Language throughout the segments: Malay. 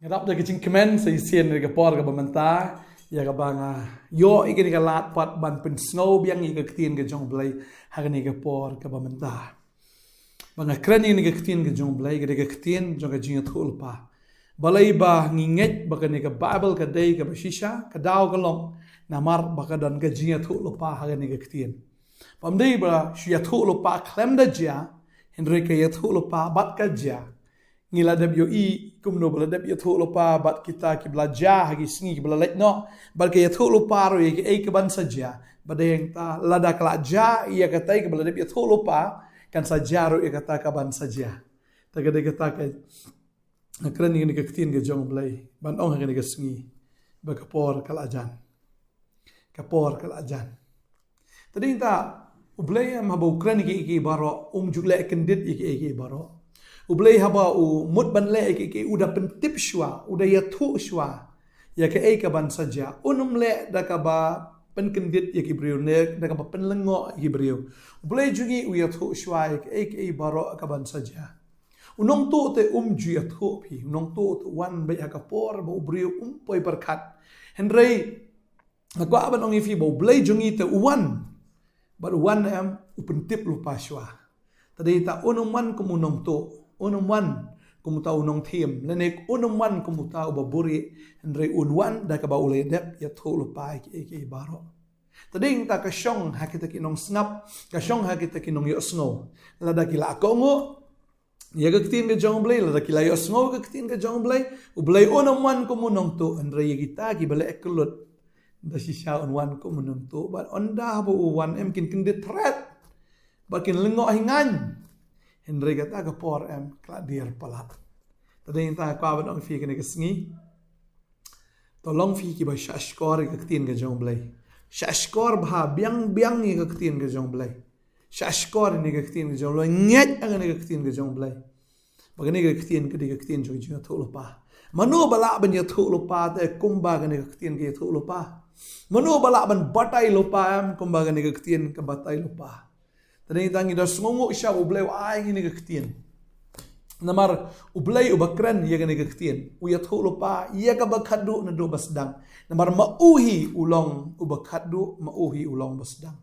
Ngadap da kicing kemen sa isien ni kapor ka bamanta ya ka banga yo ikini ka lat pat ban pen snow biang ika ketin ka jong blai hagani ka por ka bamanta banga krani ni ka ketin ka jong blai ka ketin jong ka jinga thul pa balai ba nginget ba ka ni ka bible ka dei ka bashisha ka daw ka long namar ba ka dan ka jinga thul pa hagani ka ketin pamdei ba shia thul pa klem da ja henry ka ya thul pa bat ka ja ngila deb yo I kumno bala deb yo tholo pa bat kita ki belajar hagi sngi ki bala let no bal ke yo tholo pa ro ye ke ban saja badeng ta lada kala ja ia kata ke bala deb yo tholo pa kan saja ro ye kata ka ban saja ta ke de kata ke nakran ni ke ktin ke jong blai ban ong hagi ke sngi ba kapor kala jan kapor kala jan tading ta ublai am haba ukran ki baro jukle kendit ki baro ublay haba mut ban le ke udah pentip shwa udah ya thu shwa ya ke ka ban saja le da ka ba penkendit ya ki brio ne da ka ba penlengo ki brio ublay jungi u ya thu shwa ya ke baro ka ban saja unong tu te ju ya thu pi unong tu wan ba ya ka por ba brio poi berkat henry aku aban ong ifi ba ublay jungi te uwan ba uwan am upentip lupa shwa tadi ta unuman kumunong tu unuman kumuta unong thiem lenek unuman kumuta ubaburi andre unwan da ka ba ule dep ya thulu pai ki baro tading ta ka shong hakita kinong snap ka shong hakita kinong yo snow la da kila kongo ya ga ktin ga jong blay la da kila yo snow ga ktin ga jong blay ublay unuman kumunong to andre ya kita ki bale eklut da shisha unwan kumunong to ba onda bo uwan em kin kin de threat ba kin lengo hingan Henry kata ke por em kladir palat. Tadi entah aku abad orang fi kena kesengi. Tolong fi ki ba syashkor ke ketin ke jong blai. Syashkor bah biang ni ke ketin ke jong blai. Syashkor ni ke ketin ke jong blai. Nget ang ni ke ketin ke jong blai. Bagani ke ketin jong jong tu lupa. Manu balak ban ya tu lupa te kumba ke ketin ke tu lupa. Manu balak ban batai lupa em kumba ke ketin ke batai lupa. Tadi tangi dah semua isya ublay ay ini keketin. Namar ublay ubakran ia kena keketin. Uyat hulu pa ia ka bakadu na do basdang. Namar mauhi ulong ubakadu mauhi ulong basdang.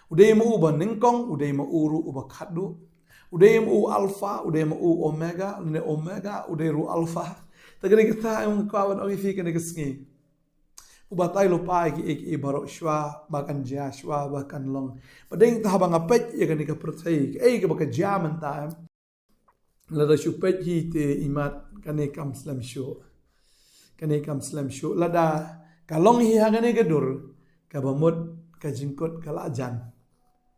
Uday mau uban ningkong uday mau uru ubakadu. Uday mau alfa uday mau omega ne omega uday ru alfa. Tagani kita yang kawan orang fi kena kesengi. Ubatai lupa ki baro shwa bakan ja shwa bakan long padeng ta bang apet ya kan ka pertai ka baka jaman ta la da shupet hi te imat kan kam slam show la da kalong hi ha kan ka dur ka bamut ka jingkot kala ajan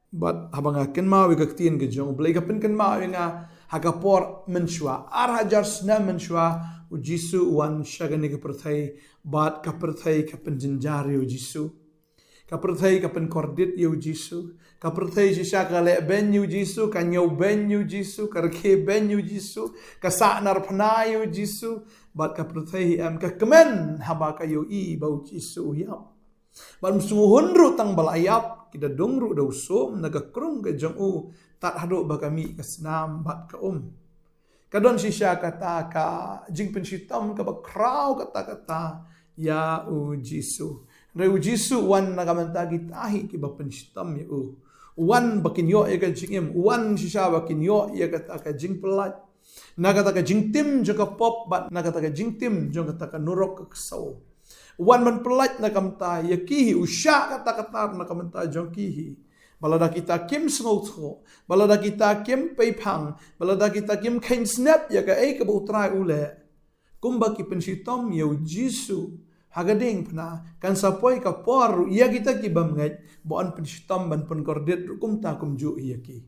bat habang aken ma wi ka tin ka jong blai ka pen kan ma wi nga hakapor menshwa ar hajar sna menshwa ujisu wan shagani ka pertai bat ka pertai ka penjenjar yo jisu ka pertai ka pen kordit yo jisu ka pertai shisha ka le ben yo jisu ka nyau ben yo jisu ka rke ben yo jisu ka sanar phna yo jisu bat ka pertai am ka kemen haba ka yo I bau jisu yap bat musuhun ru tang balayap kita dongru do som naga krung ke jong u tat hado bakami ka snam bat ka kadon shisha kata ka jing penshitam ka bakraw kata ya u jisu re u jisu wan nagamanta gitahi ki ba penshitam ya u wan bakin yo ya ka jingim wan shisha bakin yo ya kata ka jing pelat nagata ka jing tim joka pop bat nagata ka jing tim joka kata ka nurok ka saw wan man pelat nagamta ya kihi usha kata nagamta jong kihi balada kita kim snotho balada kita kim peipang balada kita kim kain snap ya ka ka utrai ule kumba ki penshitom yo jisu hagading pna kan sapoi ka por ya kita ki bamnget bon penshitom ban pun kordit kum ta kum ju ya ki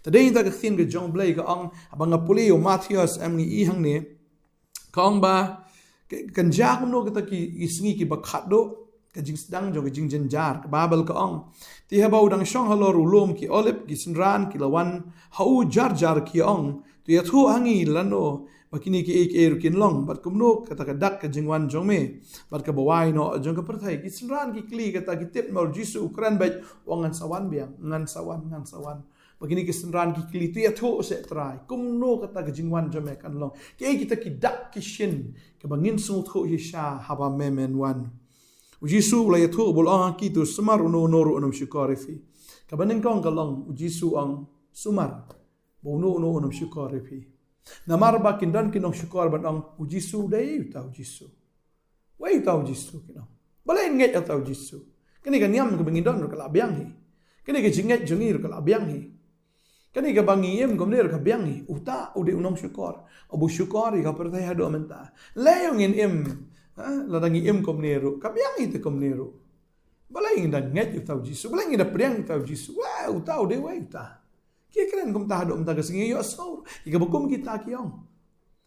tadeng ta ka thin ke jong blai ka ang abanga puli yo Matthias am ni I hang ne kong ba kan ja kum no kita ki isngi ki bakhat do kajing sedang jo kajing jenjar babel ka ong ti haba udang shong halor ulum ki olip ki sinran ki lawan hau jar ki ong tu ya thu hangi lano bakini ki ek kin long bat kumno kata ka dak kajing wan jong me bat ka bawai no jong ka perthai ki sinran ki kli kata ki tip mar jisu ukran baj wangan sawan biang ngan sawan Begini kesenran ki kili tu ya tho se trai. Kum no kata ke jingwan jame kan long. Ke kita ki dak ki shin ke bangin sung tho hisha haba memen wan. Ujisu la ya tho bol ang ki tu semar uno noru unum syukari fi. Ka baning kong kalong ujisu ang sumar. Bo no unum syukari fi. Namar ba kindan kinong syukar ban ang ujisu dai ta ujisu. Wai ta ujisu kinong. Balai nget ta ujisu. Kani kan yam ke bangin don ka labiang hi. Kani ke jinget jungir ka labiang hi. Kani ka bangiem gomner ka biang hi uta ude unom syukor abu syukor ka pertai hado menta layong in im ladangi im komneru ka biang hi te komneru balai ndan nget utau jisu balai nda priang utau jisu wa uta ude wa uta ki kren kum ta hado menta ka singi yo so ika bukum kita kiong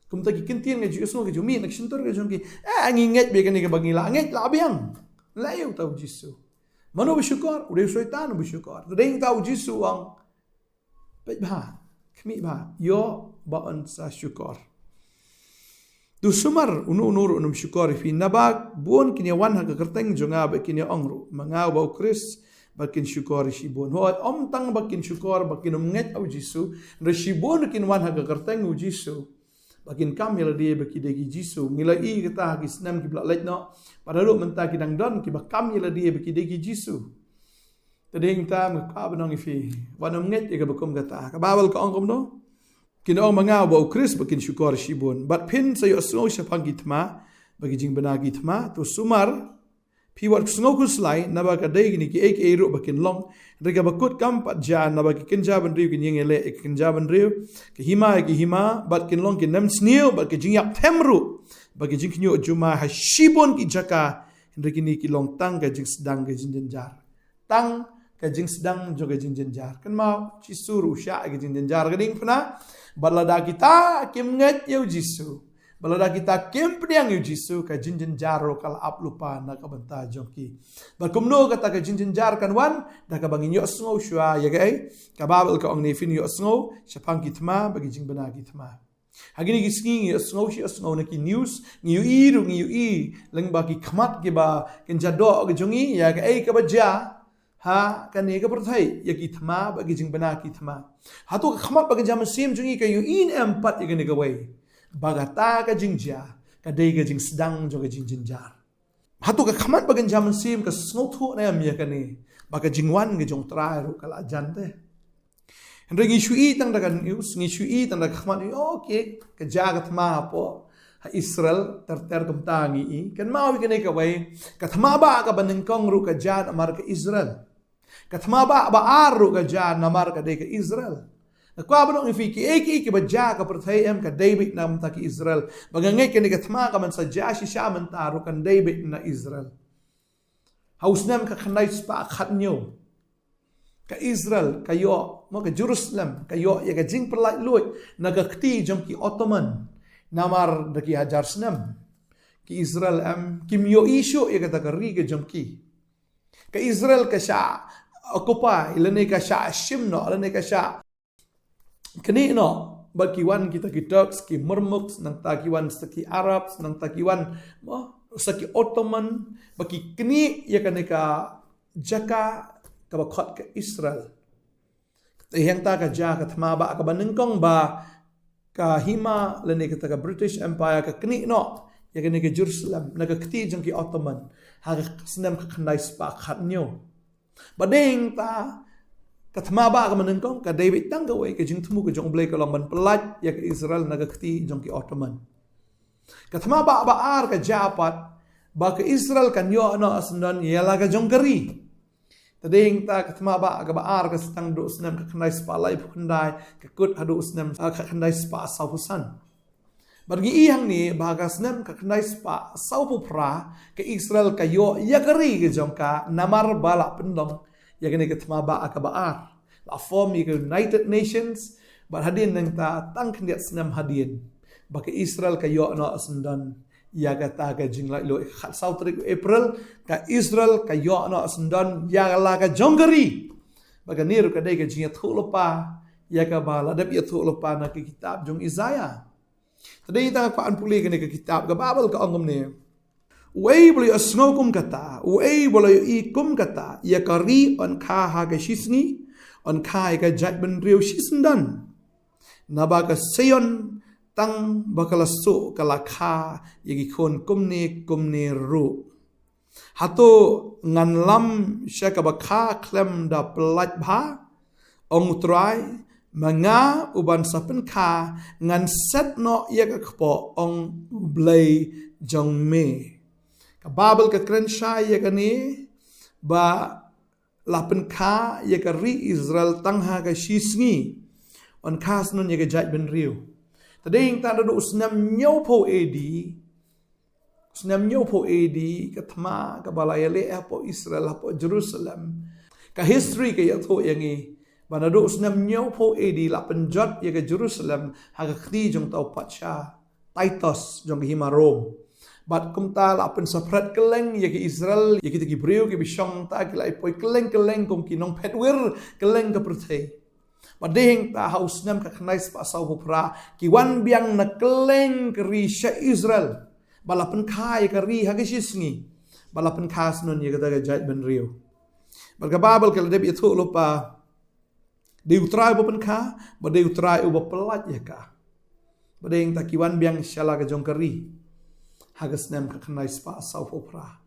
kum ta ki kintin nge jisu ke jumi nak sintor ke jongki angi nget be kani ka bangila nget la biang layong utau jisu mano syukor ude syaitan ubu syukor ding tau jisu ang baik bah, kami bah, yo baon sa syukur. Du sumar unur unum syukur fi nabak buon kini wan ha kerteng jonga ba kini ongru mangau bau kris bakin syukur si buon ho om tang bakin syukur bakin nget au jisu re buon kin wan ha kerteng u jisu bakin kamil dia baki degi jisu ngilai kata ha kisnam ki blak no padahal menta kidang don ki bakamil dia baki degi jisu. Tading ta maka banong ifi wanam nget ya bakum kata ka babal ka ongkom no kinong mangau bau kris bakin syukur shibun bat pin sayo snow syapang gitma bagi jing banagi tma tu sumar pi wat snow kuslai na ba ka dai ni ki ek ero bakin long rega bakut kam pat jan na ba ki kinja ban riu kin yengele ek kinja ban riu ki hima bat kin long kin nam sneu bat ki jing yak temru bagi jing kinyo juma ha shibun ki jaka regi ni ki long tang ka jing sedang ka jing jenjar tang kajing sedang juga jing jenjar kan mau cisuru sya ke jing jenjar gading pernah balada kita kim nget yau jisu balada kita kim pediang yau jisu ka jing jenjar kala ap lupa na ka banta jongki balkumno kata ka jing jenjar kan wan da ka bangin yo sngo shwa ya gai ka babel ka ong ne fin yo sngo syapang kitma bagi jing bana kitma hagini gisngi yo sngo na ki news ngiu i leng bagi khamat ke ba ken jado ke jongi ya gai ka baja ha kan ega perthai ya ki thma bagi jing bana ki thma ha to khamat bagi jam sim jungi ka yu in empat ya ne ga wai bagata ka jingja ka dei ga jing sedang jo ga jing jinjar ha to ka khamat bagi jam sim ka sngo thu na ya ka ni baga jingwan ga jong trai ru kala jan te hendra ngi shui tang da kan news ngi shui tang da khamat okay ka ja ga thma po Israel ter kumtangi kan mau ka ne ka wai ka thma ba ka baning kong ru ka jan amar ka Israel Katma ba aru ka jan namar ka de ka Israel. Kwa ba nung ifiki eki ba ja ka perthai em ka David nam ta ki Israel. Bagangay ka ni katma ka man sa ja si siya man taru kan David na Israel. Haus nam ka kanay spa khatnyo. Ka Israel kayo mo ka Jerusalem kayo ya ka jing perlai luit nagakti jom ki Ottoman namar da ki hajar snam. Ki Israel kim yo isyo ya ka takari ka jom ki. Ka Israel ka siya occupy ilane ka sha shimno ilane ka sha kini no bakiwan kita Turks ki Murmuks nang takiwan saki Arabs nang takiwan saki Ottoman baki kini ya ka jaka ka bakot ka Israel teheng ta ka ja ka thma ba ka banengkong ba ka hima lane ka British Empire ka kini no ya ka Jerusalem nagakti jang ki Ottoman ha snam ka khnai spa khatnyo badeng ta kathma ba ka manengkong ka David tang ka wai ka jing thumu ka jong blai ka long ban pelat ya ka Israel nagakti jong ki Ottoman kathma ba ar ka japat ba ka Israel kan yo ano asnan yala ka jong kari tadeng ta kathma ba ka ar ka stang do snam ka khnai spa lai phundai ka kut hadu snam ka khnai spa sauhusan bagi ihang ni bagas nem ka khnai spa saupu pra ke Israel kayo yakari ke jongka namar bala pendong yakani ke thma ba ka baar la form ni United Nations bar hadin nang ta tang khndiat snam hadin ba ke Israel kayo no asundan ya ka ta ka jinglai lo khat sautrik April ka Israel kayo no asundan ya la ka jongari baga niru ka dai ka jinga thulopa ya ka bala dap ya thulopa na ke kitab jong Isaiah Tadi kita paan puli kini ke kitab ke Babel ke angum ni. Wei boleh asngau kum kata, wei boleh i kum kata, ya kari on kha ha ke shisni, on kai ka jat ben riu shisendan naba ka seyon tang bakalasu kalakha yagi kon kumni ru hatu ngan lam syaka bakha klem da pelat bha ong trai manga uban sapen kha ngan set no yaga kpo ong blay jong me ka babel ka krensha yaga ni ba lapen kha yaga ri Israel tangha ka shisngi on khas non yaga jat ben riu tading ta do usnam nyopo edi katma ka balayale apo Israel apo Jerusalem ka history ka yato yangi banado usnam nyopo edi la penjot ya ke Jerusalem haga khti jong tau pacha Titus jong hima Rome bat kumta la pen saprat keleng ya ke Israel ya kita gibreu ke bisong ta ke lai poi keleng kum kinong petwir keleng ke perthei badeng ta hausnam ka khnais pa sau hupra ki wan biang na keleng ke risha Israel balapan khai kari hagisisngi balapan khas non ye kata jait ben rio balka babel kala deb itu lupa diutrai bopen kha ba diutrai uba pelat ya ka badeng takiwan biang shala ka jong kari hagisnam ka khnai spa sau opra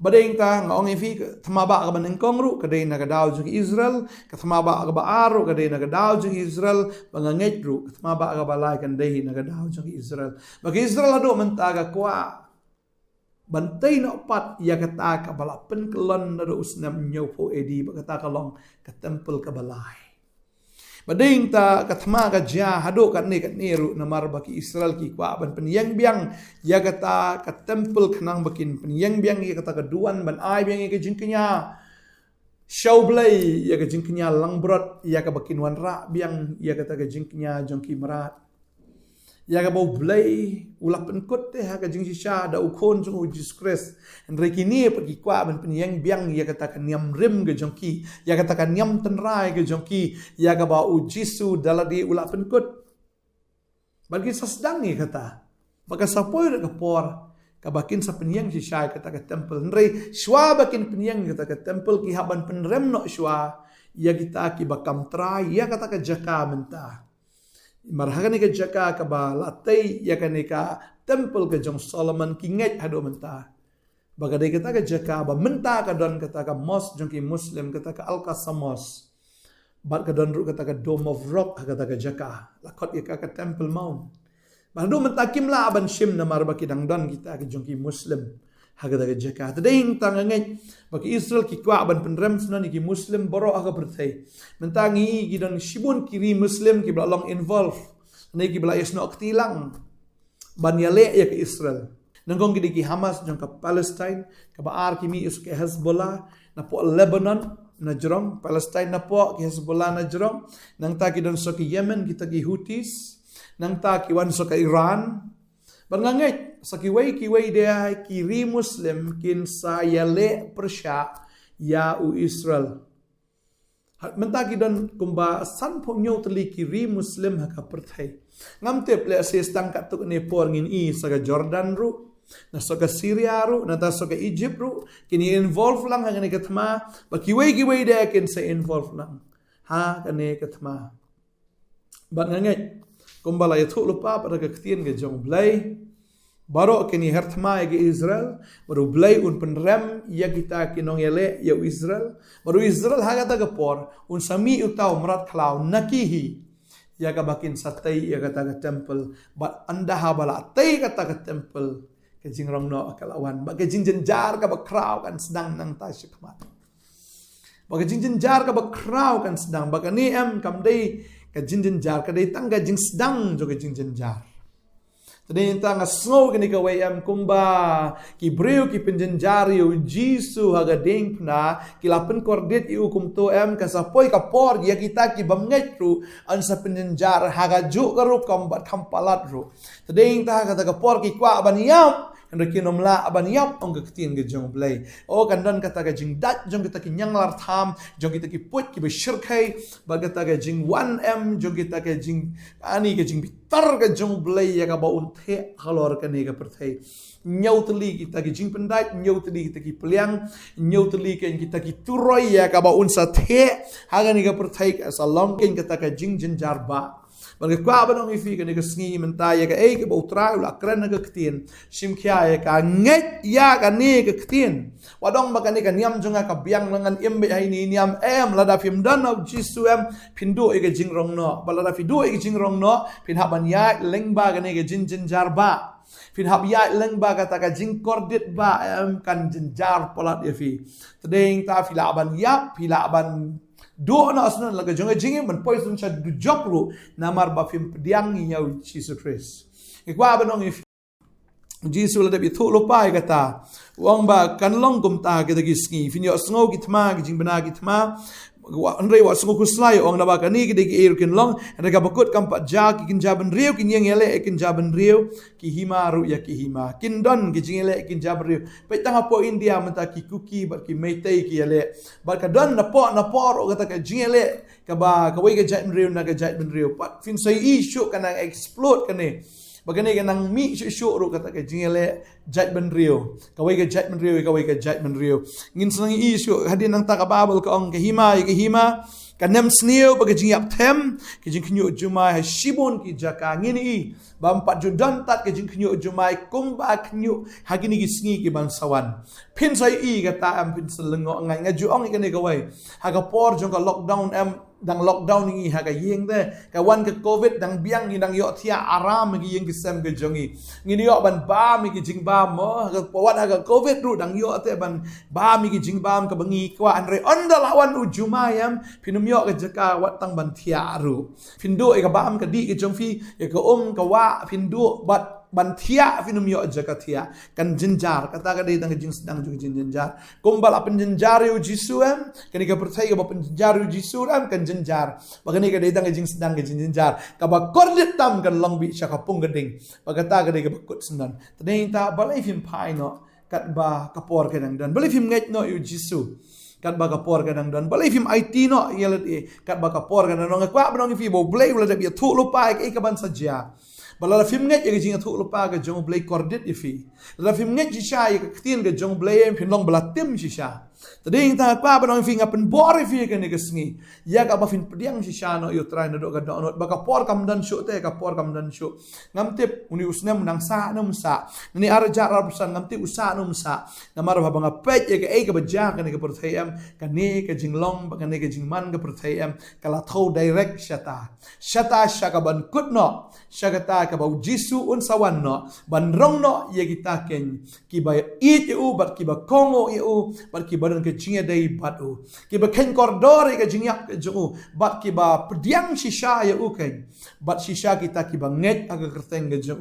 badeng ta ngong efi thamaba ka ban kong ru ka dei na ka daw jong Israel ka thamaba ka ba aru ka dei na ka daw jong Israel banganget ru ka thamaba ka balai kan dei na ka daw jong Israel bagi Israel ado mentaga kwa bantay no pat ya kata ka balapen kelon na do usnam nyopo edi ba kata kalong ka temple ka balai bading ta kathma ka ja hado kat ni ru namar baki Israel ki kwa ban penyang biang ya kata ka temple khnang bakin penyang biang ya kata ka duan ban ai biang ya ka jingknya shaublai ya ka jingknya langbrot ya ka bakin wan ra biang ya kata ka jingknya jongki merat ya ka bau blai ulap penkut teh ka jing sha da ukon jong Jesus Christ en rekini pergi kwa ban penyang biang ya kata ka niam rim ke jongki ya kata ka niam tenrai ke jongki ya ka bau Jisu daladi ulap penkut bagi sasdang ni kata baka sapoi ka por ka bakin sa penyang sha kata ka temple nrei shwa bakin penyang kata ka temple ki haban penrem no shwa ya kita ki bakam trai ya kata ka jaka menta marhagani ka jaka ka ba latay yakani ka temple ka jong Solomon kinget hado menta bagadai kata ka jaka ba menta ka don kata ka mosque jong ki Muslim kata ka Al-Aqsa Mosque bat ka don ru kata ka Dome of Rock kata ka jaka lakot ya ka Temple Mount bado menta kimla aban shim na marbaki dang don kita ka jong ki Muslim hagada ka jaka tading tanganget baki Israel ki kwa ban penrem sunan ki Muslim boro aga berthai mentangi gidon shibun kiri Muslim ki long involve nei ki bla yasno aktilang ban yale ya ke Israel nangong gidi ki Hamas jong ka Palestine ka baar ki mi is ke Hezbollah na po Lebanon na jrong Palestine na po ki Hezbollah na jrong nang ta ki don so ki Yemen kita ki Houthis nang ta ki wan so ka Iran banganget sa kiway dia kiri Muslim kin sa yale Persya ya u Israel mentaki don kumba san po nyo tali kiri Muslim haka perthai ngamte ple se stangkat tuk ne por ngin i sa Jordan ru na sa Syria ru na ta sa Egypt ru kini involve lang hangani katma ba kiway dia kin sa involve lang ha kane katma banganget kumbala yathuk lupa pada kektian ke jong blai baro kini hertma ke Israel baru blai un penrem ya kita kinong yele ya Israel baru Israel hagata ke por un sami utau merat klau nakihi ya ka bakin satai ya kata ke temple bat anda habala tai kata ke temple ke jingrong no kalawan ba ke jinjenjar ka bakrau kan sedang nang ta syekmat ba ke jinjenjar ka bakrau kan sedang ba ni am kam dei ka jinjenjar ka dei tangga jing sedang jo ke jinjenjar tadi tanga snow kini ka wayam kumba ki breu ki penjenjari u Jisu haga ding pna ki lapen kordet i ukum to em ka sapoi ka por ya kita ki bamnget ru an sa penjenjar haga ju ka ru kombat kampalat ru tadi ta ka por ki kwa ban yam Enrique nomla aban yap ong ketien ke jong blai. O kandan kata ke jing dat jong kita ki nyang lar tham jong kita ki put ki be shirkai bagata ke jing 1M jong kita ke jing ani ke jing bitar ke jong blai ya ka ba un the halor ke ne ke perthai. Nyau teli kita ki jing pendai nyau teli kita ki peliang nyau teli ke kita ki turoi ya ka ba un sa the haga ni ke perthai salong ke kita ke jing jenjar ba. Bagi kwa ba nong ifi ke ne ke sngi mentai ya ka ke ba utra ula kren ke ketien sim kya ya ka nget ya ka ne ke ketien wadong ba ka ne ka niam jonga ka biang langan imbe hai ni niam lada fim dan of jisu pindu ke jing rong no balada fi do ke jing rong no pin haban ya leng ba ka ne ke jin jar ba pin hab ya leng ba ka ta ka jing kordit ba kan jenjar polat ifi tedeng ta fi laban ya fi laban do na asnan laga jonga jingi man poison cha du jokru namar ba fim pediang nyau Jesus Christ ikwa banong if Jesus la debi thulo pai kata wang ba kanlong kum ta ke dagi sngi finyo sngo gitma jing bana gitma Andre wa sungu kuslai ong na ba kani ki digi ir kin long and ka bakut kam pat ja ki kin jaban riu kin yeng ele kin jaban riu ki hima ru ya ki hima kin don ki jing ele kin jaban riu pe tanga po India mata ki kuki ba ki meitei ki ele ba ka don na po ro kata ka jing ele ka ba ka wei ka jait riu na ka jait riu pat fin sai i shu kana explode kane bagani ka nang mi shu ro kata ka jing ele jait riu ka wei ka jait riu ka wei ka jait riu ngin sang i shu hadin nang ta ka babel ka ong ka hima ka nem sneo pag jing yap them ki jing knyu jumai ha shibon ki jaka ngini ba empat judan tat ki jing knyu jumai kum ba knyu hagini ki sngi ki ban sawan pin sai i ka ta am pin selengo ngai ngaju ong ikane ka wai ha ka por jong ka lockdown am dang lockdown ni ha ka yeng de ka wan ka covid dang biang ni dang yo thia aram ki yeng ki sem ke jongi ngini yo ban ba mi ki jing ba mo ka powat ha ka covid ru dang yo te ban ba mi ki jing ba ka bangi kwa andre onda lawan ujumayam pinum yo ka jaka wat tang ban thia ru pindu e ka bam ka di ki jong fi e ka ka wa pindu bat ban thia finum yo jaka thia kan jenjar kata ka dei tang jing sedang ju jenjar kumbal apen jenjar yo jisu kan ka percaya ka apen jenjar yo jisu kan jenjar bagani ka dei tang jing sedang ka jenjar ka ba kordit tam kan long bi sha ka pung gading bagata ka dei ka bakut sendan tadeng ta balai fim pai no kat ba kapor ka nang dan balai fim ngai no yo jisu kat ba kapor ka nang dan balai fim IT no yelet kat ba kapor ka nang kwa ba nong fi bo blai wala da bi thu lo pai ka ban saja balala film nget ye jinga thu lupa ga jong blay cordit ifi la film nget shisha ye ktien ga jong blay em long bala tim shisha tading ta kwa ba nong finga pen bor ifi ga ne gasngi ya ga ba fin pediang shisha no yo try no do ga do no ba ka por kam dan shu te ka por kam dan shu ngam tip uni usnem nang sa no sa ni ar jar ar pesan ngam tip usa no sa namar ba nga pet ye ga e ga ba ja ga ne ga perthayam ka ne ka jing long ba ga ne ka jing man ga perthayam kala tho direct shata shaka ban kut no shagata ka bau jisu un sawan no ban rong no ye kita ken ki ba it u bat ki ba kongo u bat ki badan ke jinga dei bat u ki ba ken kordor ke jingyak ke ju bat ki ba pediang shisha ye u ken bat shisha kita ki ba nget aga kerteng ke ju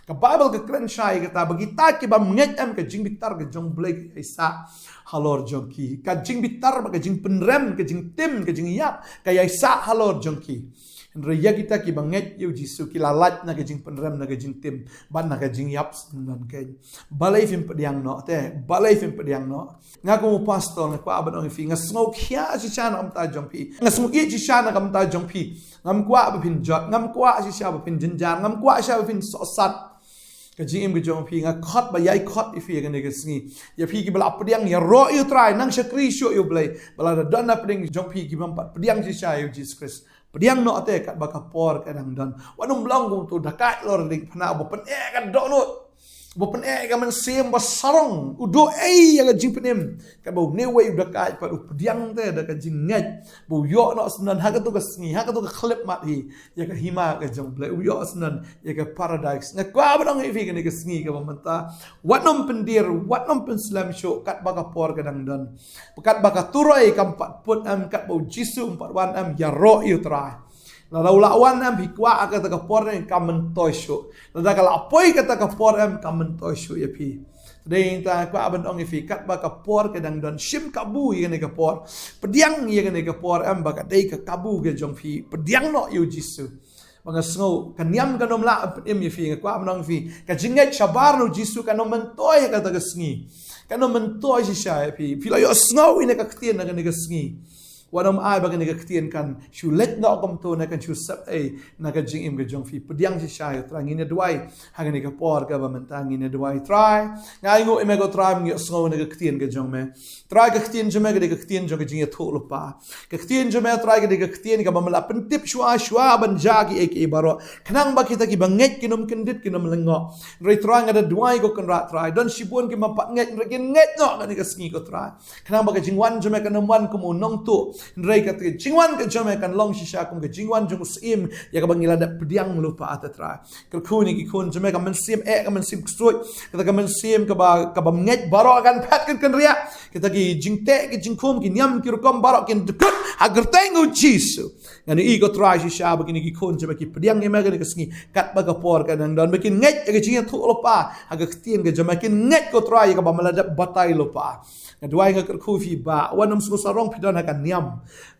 ka bible ke kren shai kita bagi ta ki ba nget am ke jing bitar ke jong blek isa halor jongki ka jing bitar ba ke jing penrem ke jing tim ke jing yap ka ya isa halor jongki Raya kita ki banget yu jisu ki lalat na kajing penrem na kajing tim ban na kajing yap nan kaj balai fim pediang no te balai fim pediang no ngaku mu pastor ngaku aban ong fi ngasmo khia si chana am ta jong pi ngasmo i si chana kam ta jong pi ngam kwa ba pin jot ngam kwa si sha ba pin jinjar ngam kwa sha ba pin sat kajing im kajong pi nga khot ba yai khot ifi ga ne gasngi ya pi ki bala pediang ya ro yu try nang shakri sho yu blai bala da na peding jong pi ki bam pat pediang si sha yu Jesus Christ pediang no ate kat baka por kadang dan wanum blang kum tu dakai lor ding phana bo pen kan do no bo pen ka man sem ba sarong udo ya jing penem ka bo ne way dakai pa pediang te da ka jing ngai bo yo no asnan ha ka tu ka sngi ha ka tu ka clip mat hi ya ka hima ka jong ble yo asnan ya ka paradise na kwa ba dong hi ka ne ka sngi ka manta wanum pendir wanum pen slam show kat baka por kadang dan kat baka turai kam pat put am kat bo jisu 4 am ya ro yu try la lawan am hikwa aka ta por en kam toisho la kala apoi kata ka por am kam toisho ya pi dei ta kwa ban ong fi kat ba ka por ke dang don shim kabu ye ne ka por pediang ye ne ka por am ba ka dei ka kabu ke jong fi pediang no yu jisu banga sngo kanyam kanom la em ye fi ngakwa manong fi ka jinget shabar no jisu kanom mentoy ka taga sngi kanom mentoy si sha fi la yo sngo ina ka ktien na ka sngi wanom ai baga ni ka ktien kan shu let no kom to na kan shu sap na ka jing im ga jong fi pediang si sha tra ngine duai ha ni ka por ka ba mentang ngine duai try ngai ngo em go try ngi sngo na ka ktien ga jong me try ka ktien jome ga ka ktien jong ga jing tho lo pa ka ktien jome try ga ka ktien ka ba mala pentip shwa ban jagi ek e baro kanang ba kita ki banget kinom kendit kinom lengo rei try ga duai go kan ra try don shibun ki ma pat nget regen nget no ga ni ka sngi ko try kanang ba ka jing wan jome ka nom wan ko mo nong to Nrei kat jingwan ke jome kan long shisha kum ke jingwan jung sim ya ka bangila da pediang lupa atatra ke kuni ki kun jome ka mensim ka mensim ksoi kita ka mensim ka ba nget baro kan pat kan ria kita ki jingte ki jingkum ki nyam ki rukom baro kin dekut agar tengu jisu ngani i ko try shisha begini ki kun jome ki pediang ni mega ni ka sngi kat ba ka por kan don bikin nget ke jinga thu lupa aga ktien ke jome kin nget ko try ka ba malada batai lupa Dua nga kerkufi ba wanam sarong pidon akan niam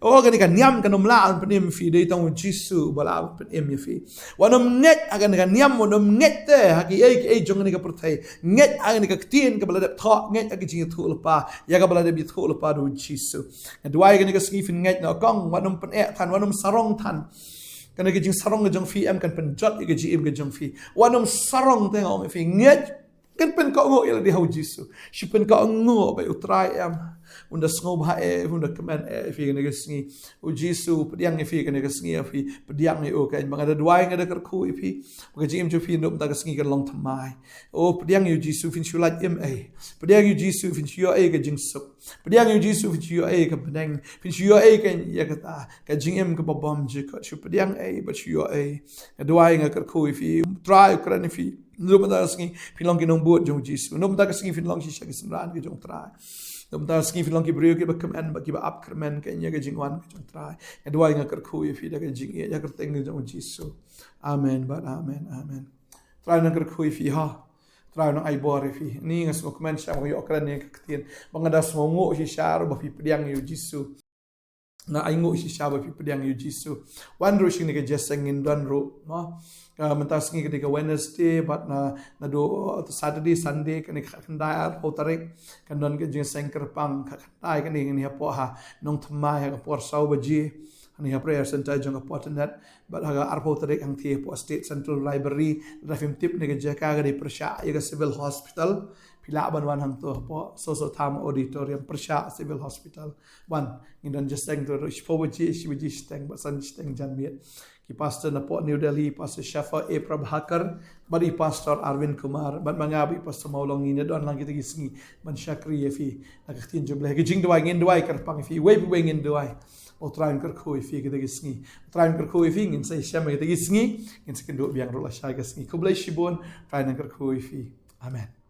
o gani kan niam kan umla penim fi de tong jisu bala penim ya fi wanam net akan kan niam wanam net te haki ei jong ni ka pertai net akan ka ktien ka bala de tha net agi jing thu lepa ya ka bala de bi thu lepa do jisu dua nga ka skif net na kong wanam pen tan wanam sarong tan kan ka jing sarong jong fi am kan pen jot ka ji im ka jong fi wanam sarong te ngong fi net kan pen ka ngo ila di hau jisu si pen ka ngo ba utrai am unda sngo ba unda kemen fi ne gesngi u jisu pediang fi ne gesngi fi pediang o ka bang ada dua nga da kerku fi ka jim ju fi no ta gesngi ka long thamai o pediang yu jisu fin shulat im pediang yu jisu fin yo ka jing sup pediang yu jisu fin yo ka benang fin yo ka ya ka ta ka jing im ka babam je ka chu pediang ba chu yo dua nga kerku fi try kran fi no mata sing filong ki nong buat jong jisu no mata sing filong si shak senran ki jong trai no mata sing filong ki brio ki ba kemen ba ki ba up kemen ka nya ka jingwan ki jong trai ya dua nga kar khu fi da ka jing ya kar teng jong jisu amen amen trai na kar khu fi ha trai na ai bor fi ni nga smo kemen sha mo yo kran ne ka tien bangada smo ngo si shar ba fi pediang yu jisu na ai ngo si shaba fi pediang yu jisu wan ro sing ni ka jesengin don ro no mentas ngi ketika Wednesday but na do Saturday Sunday kan khandai ho tarik kan don ke jing sengker pang khandai kan ni po ha nong thmai ha por sau baji ani ha prayer center jong po net but ha ar po tarik ang thi po State Central Library rafim tip ne ke jaka ga di persha ya civil hospital pila ban wan hang to po so tham auditorium persha civil hospital wan ngi don just seng to po baji shi baji steng ba san steng jan miet ki pastor na po New Delhi pastor Shafa A Prabhakar bari pastor Arvind Kumar ban mangabi pastor maulong ni don lang kita gisngi ban syakri fi nakaktin jumlah ki jing dua ngin dua kar pang fi we ngin dua o train kar khoi fi kita gisngi train kar khoi fi ngin sai syam kita gisngi ngin sekendo biang rola shay gisngi ko blai shibon train kar khoi fi amen